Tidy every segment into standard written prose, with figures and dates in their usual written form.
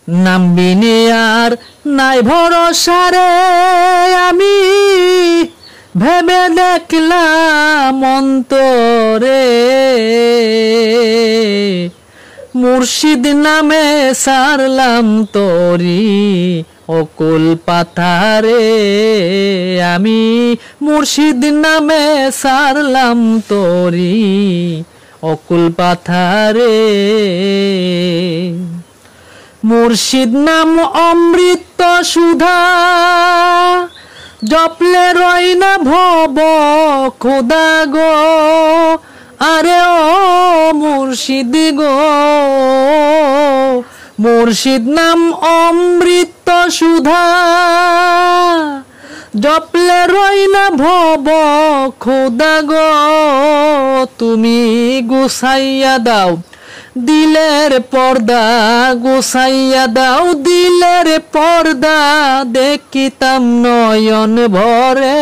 নামবিনে আর নাই ভরসা রে আমি ভেবে দেখলাম অন্তরে মুর্শিদ নামে সারলাম তোরি অকুল পাথারে আমি মুর্শিদ নামে সারলাম তোরি অকুল পাথারে মুর্শিদ নাম অমৃত সুধা জপলে রই না ভব খোদা গো আরে ও মুর্শিদ গো মুর্শিদ নাম অমৃত সুধা জপলে রই না ভব খোদা গো তুমি গুছাইয়া দাও দিলের পর্দা গুছাইয়া দাও দিলের পর্দা দেখিতাম নয়ন ভরে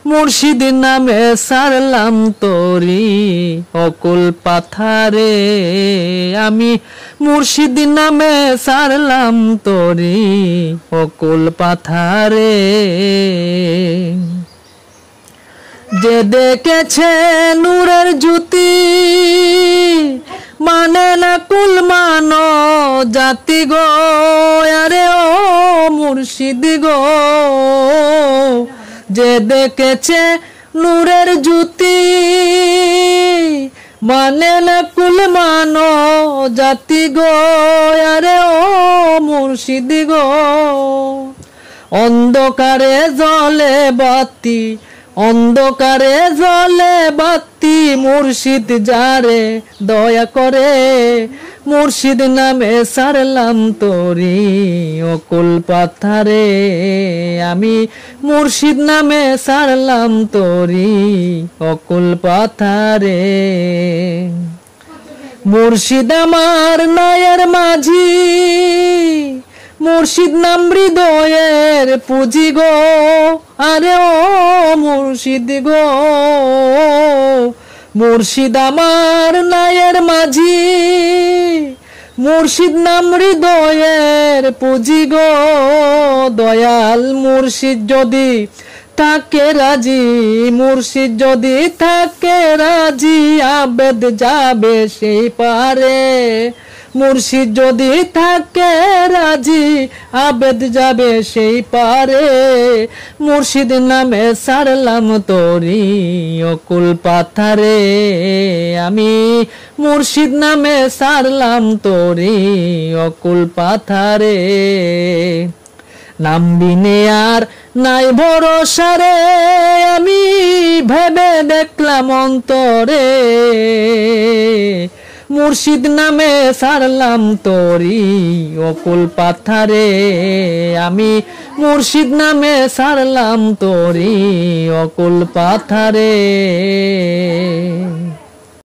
মুর্শিদ নামে সারলাম তোরি অকুল পাথারে আমি মুর্শিদ নামে সারলাম তোরি অকুল পাথারে যে দেখেছে নূরের জ্যোতি মানে না কুল মানো জাতি গো আরে ও মুর্শিদ গো যে দেখেছে নূরের জ্যোতি মানে না কুল মানো জাতি গো আরে ও মুর্শিদ গো অন্ধকারে জ্বলে বাতি অন্ধকারে জ্বলে বাতি মুর্শিদ যারে দয়া করে মুর্শিদ নামে সারলাম তোরি অকুল পাথারে আমি মুর্শিদ নামে সারলাম তোরি অকুল পাথারে মুর্শিদ আমার নায়ের মাঝি মুর্শিদ নাম হৃদয়ের পুঁজি গো আরে ও মুর্শিদ গো মুর্শিদ আমার নায়ের মাঝি মুর্শিদ নাম হৃদয়ের পুঁজি গো দয়াল মুর্শিদ যদি থাকে রাজি মুর্শিদ যদি থাকে রাজি আবেদ যাবে সেই পারে মুর্শিদ যদি থাকে রাজি আবেদ যাবে সেই পারে মুর্শিদ নামে সারলাম তোরি অকুল পাথারে আমি মুর্শিদ নামে সারলাম তোরি অকুল পাথারে নামবিনে আর নাই ভরসা রে আমি ভেবে দেখলাম অন্তরে মুর্শিদ নামে সারলাম তোরি অকুল পাথারে আমি মুর্শিদ নামে সারলাম তোরি অকুল পাথারে।